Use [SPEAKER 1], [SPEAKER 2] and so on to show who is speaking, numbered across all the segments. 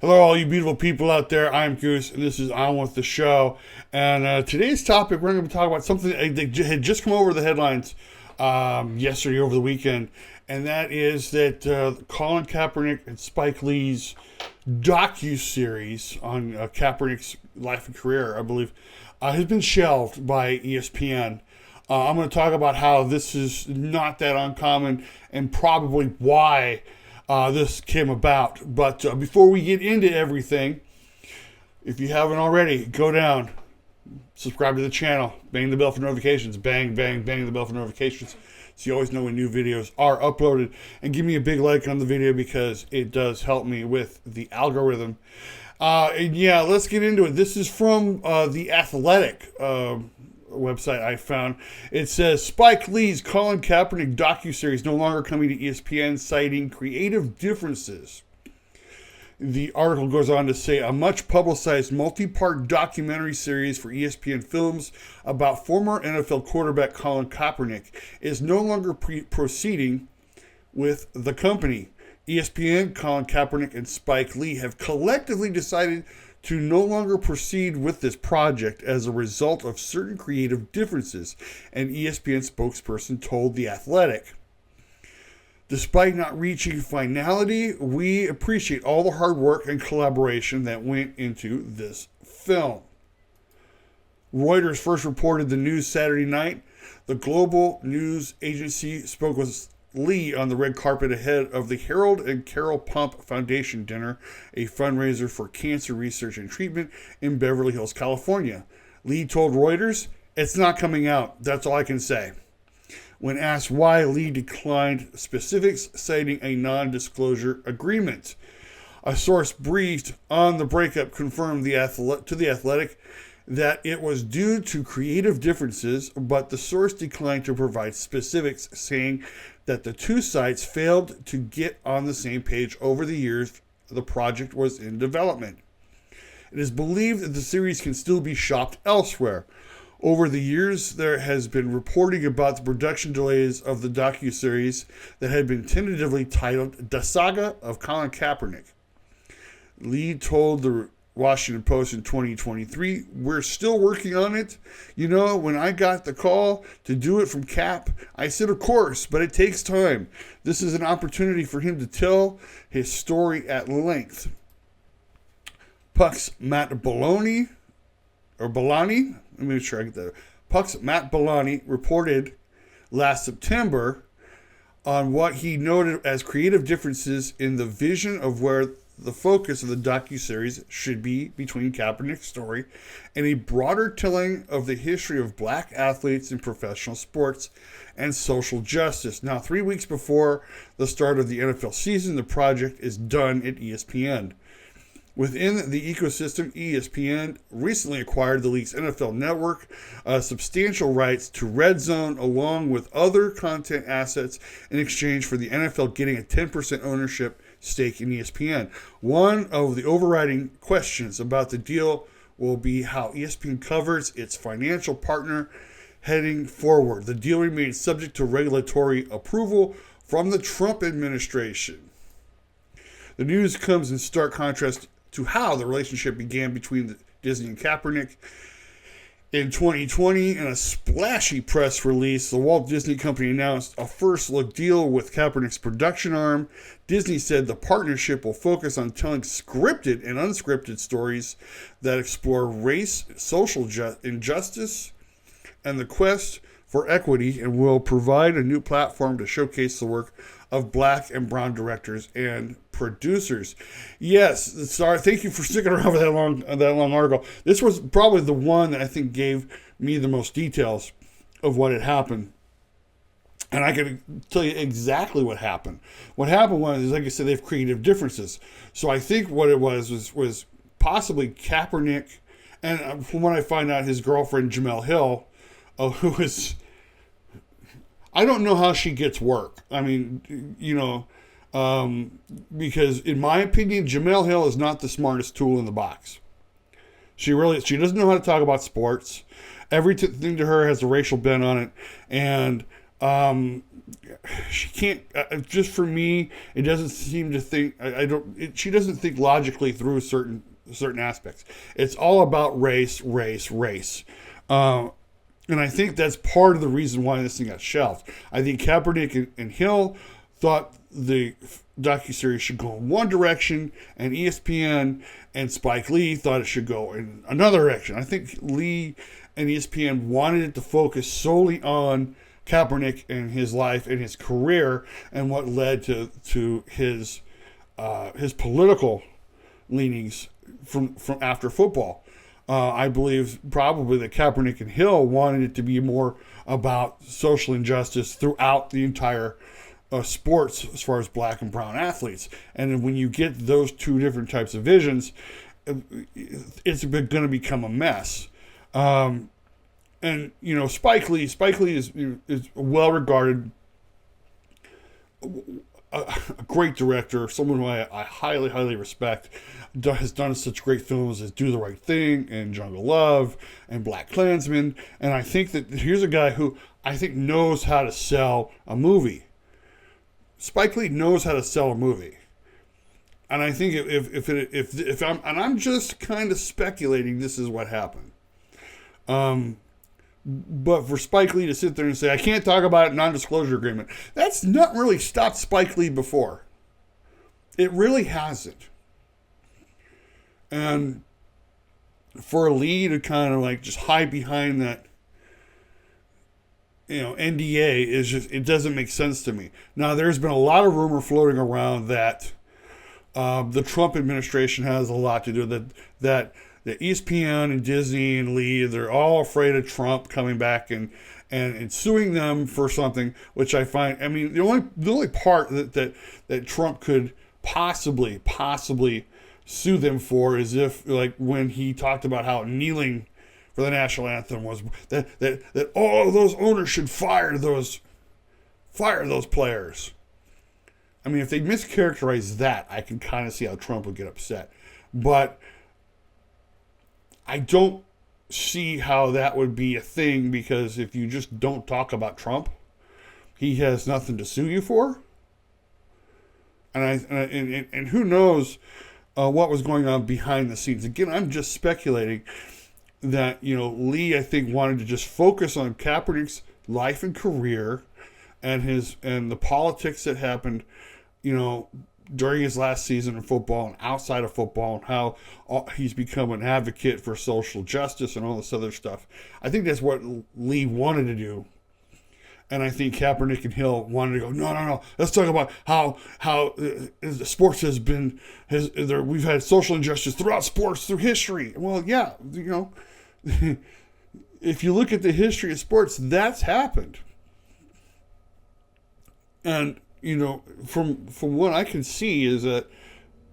[SPEAKER 1] Hello, all you beautiful people out there. I'm Goose, and this is On With the Show. And today's topic, we're going to be talking about something that had just come over the headlines yesterday, over the weekend, and that is that Colin Kaepernick and Spike Lee's docu-series on Kaepernick's life and career, I believe, has been shelved by ESPN. I'm going to talk about how this is not that uncommon and probably why this came about. But before we get into everything, if you haven't already, go down, subscribe to the channel, bang the bell for notifications, bang, bang, bang the bell for notifications, so you always know when new videos are uploaded, and give me a big like on the video because it does help me with the algorithm. And yeah, let's get into it. This is from The Athletic website I found. It says Spike Lee's Colin Kaepernick docuseries no longer coming to ESPN, citing creative differences. The article goes on to say a much publicized multi-part documentary series for ESPN Films about former NFL quarterback Colin Kaepernick is no longer proceeding with the company. ESPN, Colin Kaepernick, and Spike Lee have collectively decided to no longer proceed with this project as a result of certain creative differences, an ESPN spokesperson told The Athletic. Despite not reaching finality, we appreciate all the hard work and collaboration that went into this film. Reuters first reported the news Saturday night. The global news agency spoke with Lee on the red carpet ahead of the Harold and Carol Pump Foundation dinner, a fundraiser for cancer research and treatment in Beverly Hills, California. Lee told Reuters, "It's not coming out. That's all I can say." When asked why, Lee declined specifics, citing a non-disclosure agreement. A source briefed on the breakup confirmed to The Athletic that it was due to creative differences, but the source declined to provide specifics, saying that the two sides failed to get on the same page over the years the project was in development. It is believed that the series can still be shopped elsewhere. Over the years, there has been reporting about the production delays of the docuseries that had been tentatively titled The Saga of Colin Kaepernick. Lee told the Washington Post in 2023, "We're still working on it. You know, when I got the call to do it from Cap, I said, of course, but it takes time. This is an opportunity for him to tell his story at length." Puck's Matt Belloni, let me make sure I get that. Puck's Matt Belloni reported last September on what he noted as creative differences in the vision of where the focus of the docuseries should be between Kaepernick's story and a broader telling of the history of black athletes in professional sports and social justice. Now, 3 weeks before the start of the NFL season, the project is done at ESPN. Within the ecosystem, ESPN recently acquired the league's NFL network, substantial rights to Red Zone, along with other content assets in exchange for the NFL getting a 10% ownership stake in ESPN. One of the overriding questions about the deal will be how ESPN covers its financial partner heading forward. The deal remains subject to regulatory approval from the Trump administration. The news comes in stark contrast to how the relationship began between Disney and Kaepernick. In 2020, in a splashy press release, the Walt Disney Company announced a first-look deal with Kaepernick's production arm. Disney said the partnership will focus on telling scripted and unscripted stories that explore race, social injustice, and the quest for equity, and will provide a new platform to showcase the work of black and brown directors and producers. Yes, sorry, thank you for sticking around for that long article. This was probably the one that I think gave me the most details of what had happened. And I can tell you exactly what happened. What happened was, like I said, they have creative differences. So I think what it was possibly Kaepernick, and from what I find out, his girlfriend, Jemele Hill, who is, I don't know how she gets work. I mean, you know, because in my opinion, Jemele Hill is not the smartest tool in the box. She doesn't know how to talk about sports. Everything to her has a racial bent on it. And She can't. Just for me, it doesn't seem to think. I don't. She doesn't think logically through certain aspects. It's all about race, race, race. And I think that's part of the reason why this thing got shelved. I think Kaepernick and Hill thought the docuseries should go in one direction, and ESPN and Spike Lee thought it should go in another direction. I think Lee and ESPN wanted it to focus solely on Kaepernick and his life and his career and what led to his political leanings from after football. I believe probably that Kaepernick and Hill wanted it to be more about social injustice throughout the entire sports as far as black and brown athletes. And when you get those two different types of visions, it's going to become a mess. And Spike Lee is a well-regarded, a great director, someone who I highly, highly respect. Has done such great films as Do the Right Thing and Jungle Love and Black Klansman. And I think that here's a guy who I think knows how to sell a movie. Spike Lee knows how to sell a movie. And I think if I'm just kind of speculating, this is what happened. But for Spike Lee to sit there and say, I can't talk about it, non-disclosure agreement, that's not really stopped Spike Lee before. It really hasn't. And for Lee to kind of like just hide behind that, NDA is just, it doesn't make sense to me. Now, there's been a lot of rumor floating around that the Trump administration has a lot to do with that the ESPN and Disney and Lee, they're all afraid of Trump coming back and suing them for something, which I find, the only part that Trump could possibly sue them for is if, like, when he talked about how kneeling for the national anthem was that all of those owners should fire those players. If they mischaracterize that, I can kind of see how Trump would get upset. But I don't see how that would be a thing, because if you just don't talk about Trump, he has nothing to sue you for. And who knows what was going on behind the scenes. Again, I'm just speculating that, Lee, I think, wanted to just focus on Kaepernick's life and career and the politics that happened, during his last season of football and outside of football, and how he's become an advocate for social justice and all this other stuff. I think that's what Lee wanted to do. And I think Kaepernick and Hill wanted to go, no. Let's talk about how sports has been, we've had social injustice throughout sports through history. Well, yeah, if you look at the history of sports, that's happened. And, from what I can see is that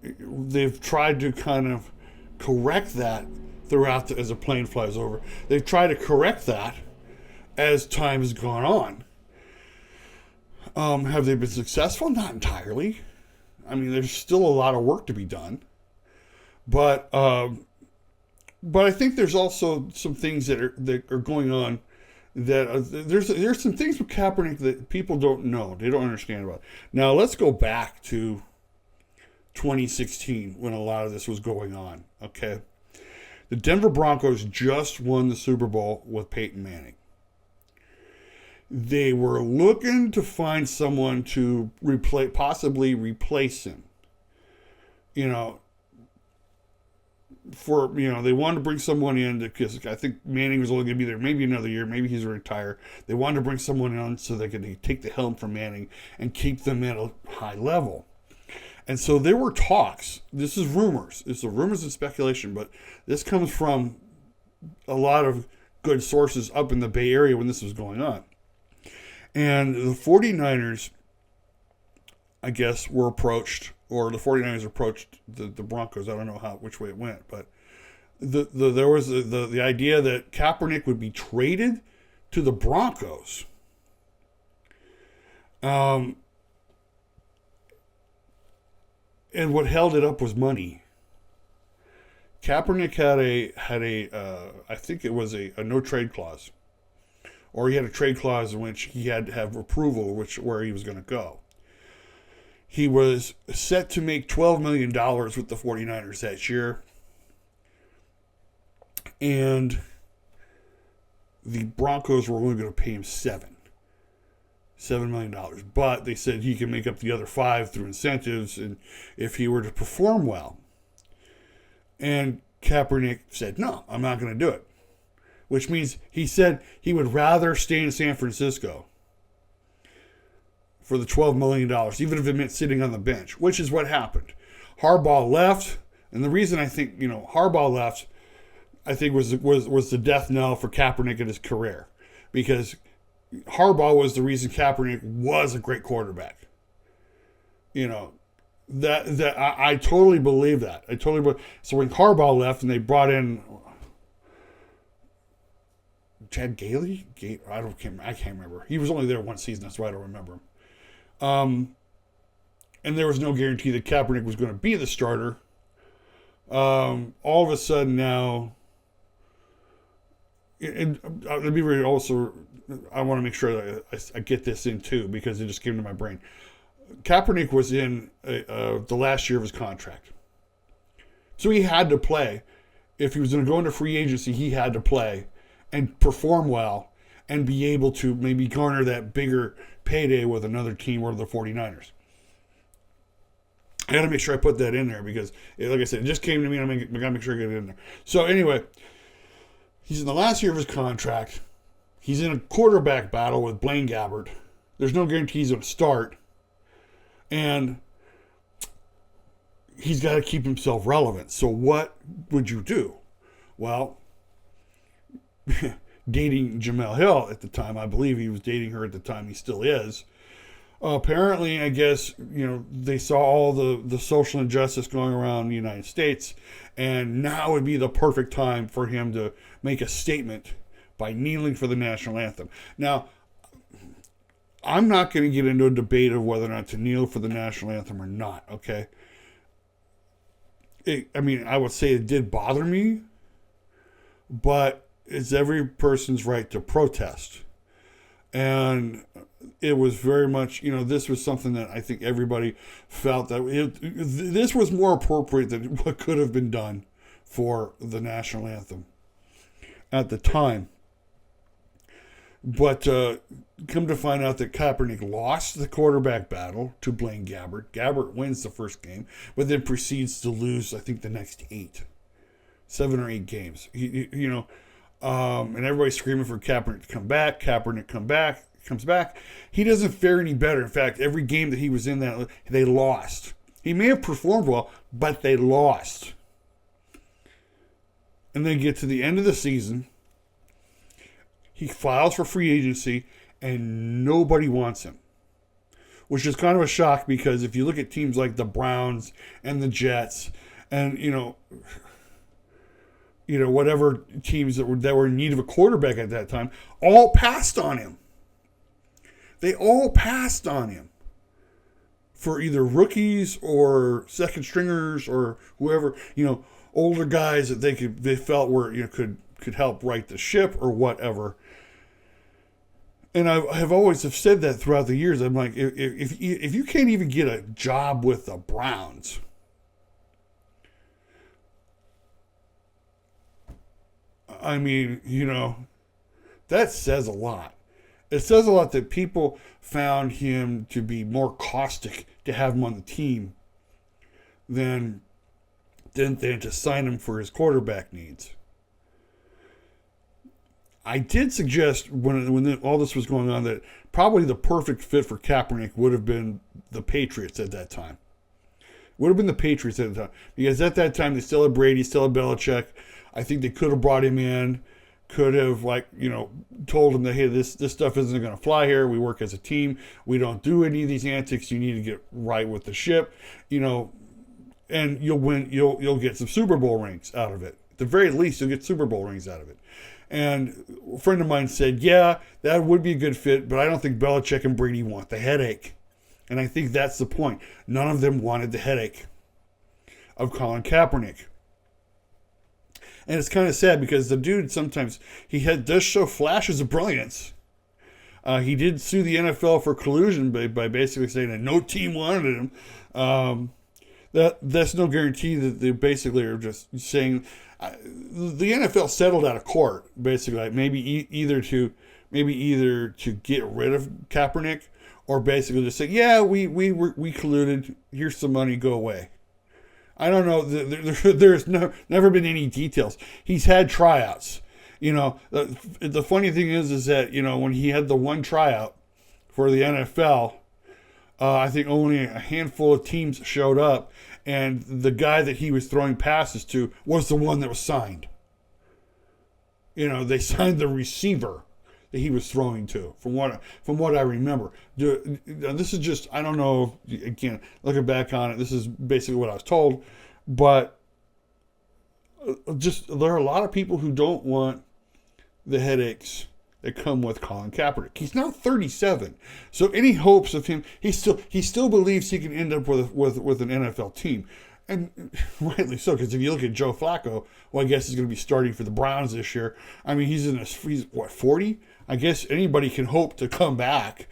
[SPEAKER 1] they've tried to kind of correct that throughout as a plane flies over. They've tried to correct that as time has gone on. Have they been successful? Not entirely. There's still a lot of work to be done. But I think there's also some things that are going on that there's some things with Kaepernick that people don't know. They don't understand about. Now, let's go back to 2016 when a lot of this was going on. Okay. The Denver Broncos just won the Super Bowl with Peyton Manning. They were looking to find someone to possibly replace him. They wanted to bring someone in because I think Manning was only going to be there maybe another year. Maybe he's going to retire. They wanted to bring someone in so they could take the helm from Manning and keep them at a high level. And so there were talks. This is rumors. It's rumors and speculation, but this comes from a lot of good sources up in the Bay Area when this was going on. And the 49ers, I guess, were approached, or the 49ers approached the Broncos. I don't know which way it went, but there was the idea that Kaepernick would be traded to the Broncos. And what held it up was money. Kaepernick had a I think it was a no trade clause, or he had a trade clause in which he had to have approval where he was going to go. He was set to make $12 million with the 49ers that year. And the Broncos were only going to pay him $7 million. But they said he can make up the other 5 through incentives and if he were to perform well. And Kaepernick said, no, I'm not going to do it. Which means he said he would rather stay in San Francisco for the $12 million, even if it meant sitting on the bench, which is what happened. Harbaugh left, and the reason I think, Harbaugh left, I think was the death knell for Kaepernick in his career. Because Harbaugh was the reason Kaepernick was a great quarterback. I totally believe that. So when Harbaugh left and they brought in Chad Gailey? I can't remember. He was only there one season. That's why I don't remember him. And there was no guarantee that Kaepernick was going to be the starter. All of a sudden now, and let me read also, I want to make sure that I get this in too, because it just came to my brain. Kaepernick was in the last year of his contract. So he had to play. If he was going to go into free agency, he had to play and perform well and be able to maybe garner that bigger payday with another team or the 49ers. I got to make sure I put that in there because, like I said, it just came to me and I got to make sure I get it in there. So anyway, he's in the last year of his contract. He's in a quarterback battle with Blaine Gabbert. There's no guarantee he's going to start. And he's got to keep himself relevant. So what would you do? Well, dating Jemele Hill at the time, I believe he was dating her at the time, he still is. Apparently, I guess, they saw all the social injustice going around the United States, and now would be the perfect time for him to make a statement by kneeling for the national anthem. Now, I'm not going to get into a debate of whether or not to kneel for the national anthem or not, okay? I would say it did bother me, but it's every person's right to protest. And it was very much, this was something that I think everybody felt that this was more appropriate than what could have been done for the national anthem at the time. But come to find out that Kaepernick lost the quarterback battle to Blaine Gabbert. Gabbert wins the first game, but then proceeds to lose, I think, the next 7 or 8 games. And everybody's screaming for Kaepernick to come back. Kaepernick comes back. He doesn't fare any better. In fact, every game that he was in, they lost. He may have performed well, but they lost. And then get to the end of the season. He files for free agency, and nobody wants him. Which is kind of a shock, because if you look at teams like the Browns and the Jets, and, whatever teams that were in need of a quarterback at that time, all passed on him. They all passed on him for either rookies or second stringers or whoever, older guys that they felt were, could help right the ship or whatever. And I have always have said that throughout the years. I'm like, if you can't even get a job with the Browns, that says a lot. It says a lot that people found him to be more caustic to have him on the team than to sign him for his quarterback needs. I did suggest when all this was going on that probably the perfect fit for Kaepernick would have been the Patriots at that time. Would have been the Patriots at the time. Because at that time, they still had Brady, still had Belichick. I think they could have brought him in, could have, told him that, hey, this stuff isn't going to fly here. We work as a team. We don't do any of these antics. You need to get right with the ship, and you'll win. You'll get some Super Bowl rings out of it. At the very least, you'll get Super Bowl rings out of it. And a friend of mine said, yeah, that would be a good fit, but I don't think Belichick and Brady want the headache. And I think that's the point. None of them wanted the headache of Colin Kaepernick. And it's kind of sad because the dude sometimes, does show flashes of brilliance. He did sue the NFL for collusion by basically saying that no team wanted him. That's no guarantee that they basically are just saying the NFL settled out of court basically, like either to get rid of Kaepernick or basically just say, yeah, we colluded, here's some money, go away. I don't know. There's never been any details. He's had tryouts. The funny thing is that, when he had the one tryout for the NFL, I think only a handful of teams showed up, and the guy that he was throwing passes to was the one that was signed. They signed the receiver that he was throwing to, from what I remember. This is just, I don't know, again, looking back on it, this is basically what I was told, but just there are a lot of people who don't want the headaches that come with Colin Kaepernick. He's now 37, so any hopes of him, he still believes he can end up with an NFL team, and rightly so, because if you look at Joe Flacco, well, I guess he's going to be starting for the Browns this year. I mean, he's what, 40? I guess anybody can hope to come back,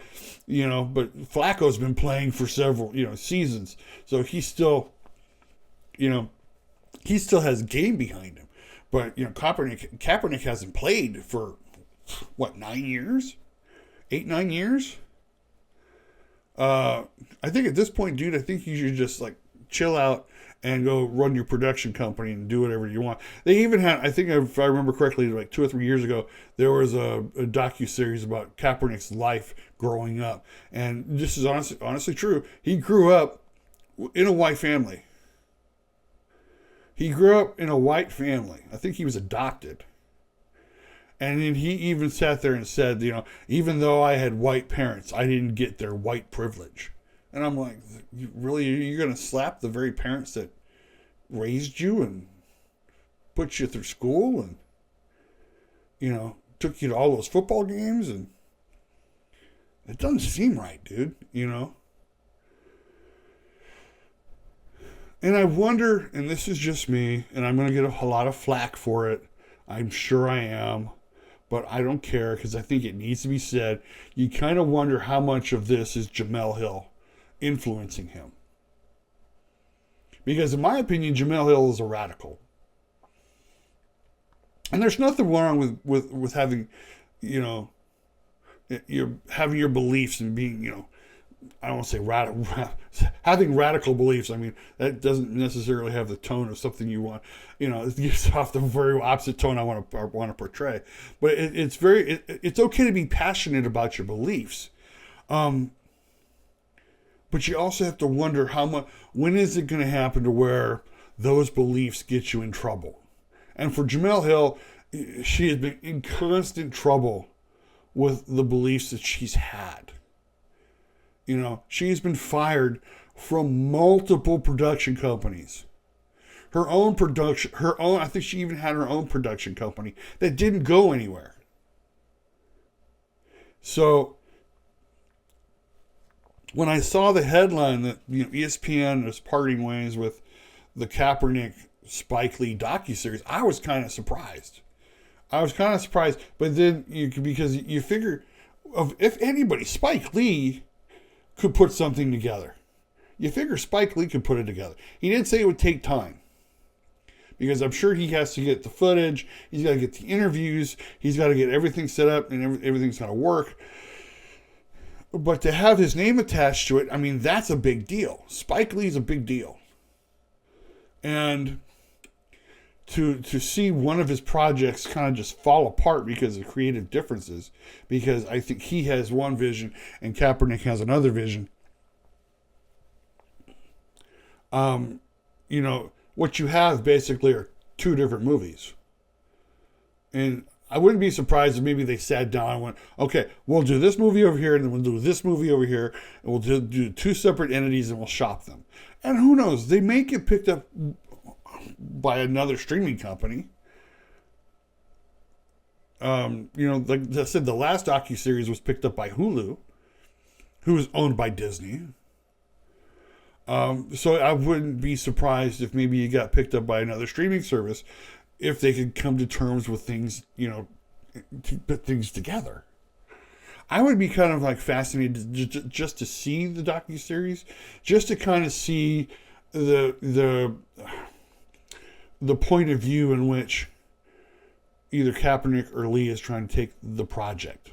[SPEAKER 1] but Flacco's been playing for several, seasons, so he still has game behind him. But, Kaepernick hasn't played for, 9 years? 8-9 years? I think at this point, dude, I think you should just, chill out and go run your production company and do whatever you want. They even had, I think if I remember correctly, 2 or 3 years ago, there was a docuseries about Kaepernick's life growing up. And this is honestly true. He grew up in a white family. He grew up in a white family. I think he was adopted. And then he even sat there and said, even though I had white parents, I didn't get their white privilege. And I'm like, really? You're going to slap the very parents that raised you and put you through school and, took you to all those football games? And it doesn't seem right, dude, And I wonder, and this is just me, and I'm going to get a lot of flack for it. I'm sure I am, but I don't care because I think it needs to be said. You kind of wonder how much of this is Jemele Hill influencing him. Because in my opinion, Jemele Hill is a radical. And there's nothing wrong with having, having your beliefs and being, I don't want to say radical, having radical beliefs. I mean, that doesn't necessarily have the tone of something you want. It gives off the very opposite tone I want to portray. But it's okay to be passionate about your beliefs. But you also have to wonder when is it going to happen to where those beliefs get you in trouble? And for Jemele Hill, she has been in constant trouble with the beliefs that she's had. She's been fired from multiple production companies. I think she even had her own production company that didn't go anywhere. So, when I saw the headline that, ESPN is parting ways with the Kaepernick Spike Lee docuseries, I was kind of surprised. But then, because you figure, if anybody, Spike Lee could put something together. You figure Spike Lee could put it together. He didn't say it would take time. Because I'm sure he has to get the footage. He's got to get the interviews. He's got to get everything set up and everything's got to work. But to have his name attached to it, I mean, that's a big deal. Spike Lee's a big deal. And to see one of his projects kind of just fall apart because of creative differences, because I think he has one vision and Kaepernick has another vision. What you have basically are two different movies. And I wouldn't be surprised if maybe they sat down and went, okay, we'll do this movie over here and then we'll do this movie over here and we'll do two separate entities and we'll shop them. And who knows, they may get picked up by another streaming company. Like I said, the last docuseries was picked up by Hulu, who is owned by Disney. So I wouldn't be surprised if maybe it got picked up by another streaming service if they could come to terms with things, to put things together. I would be kind of like fascinated just to see the docuseries, just to kind of see the point of view in which either Kaepernick or Lee is trying to take the project.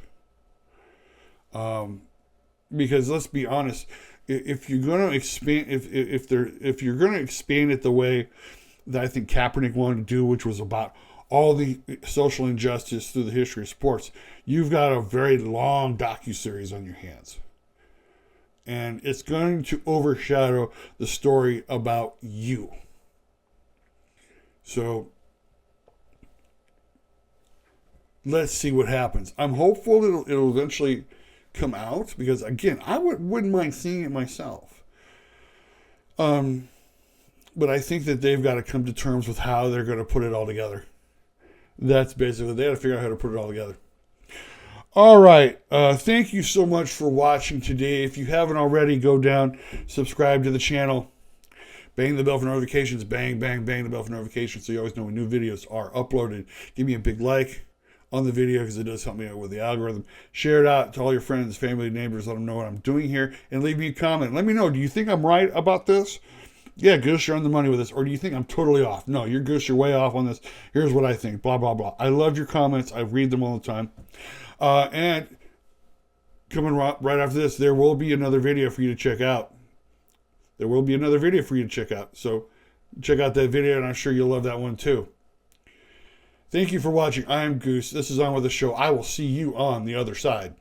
[SPEAKER 1] Because let's be honest, if you're going to expand, if you're going to expand it the way that I think Kaepernick wanted to do, which was about all the social injustice through the history of sports, you've got a very long docuseries on your hands. And it's going to overshadow the story about you. So let's see what happens. I'm hopeful it'll eventually come out, because again, I wouldn't mind seeing it myself. But I think that they've got to come to terms with how they're going to put it all together. That's basically, they got to figure out how to put it all together. All right. Thank you so much for watching today. If you haven't already, go down, subscribe to the channel, bang the bell for notifications, bang, bang, bang the bell for notifications so you always know when new videos are uploaded. Give me a big like on the video because it does help me out with the algorithm. Share it out to all your friends, family, neighbors. Let them know what I'm doing here. And leave me a comment. Let me know, do you think I'm right about this? Yeah, Goose, you're on the money with this. Or do you think I'm totally off? No, you're Goose, you're way off on this. Here's what I think. Blah, blah, blah. I love your comments. I read them all the time. And coming right after this, there will be another video for you to check out. There will be another video for you to check out. So check out that video, and I'm sure you'll love that one too. Thank you for watching. I am Goose. This is On With The Show. I will see you on the other side.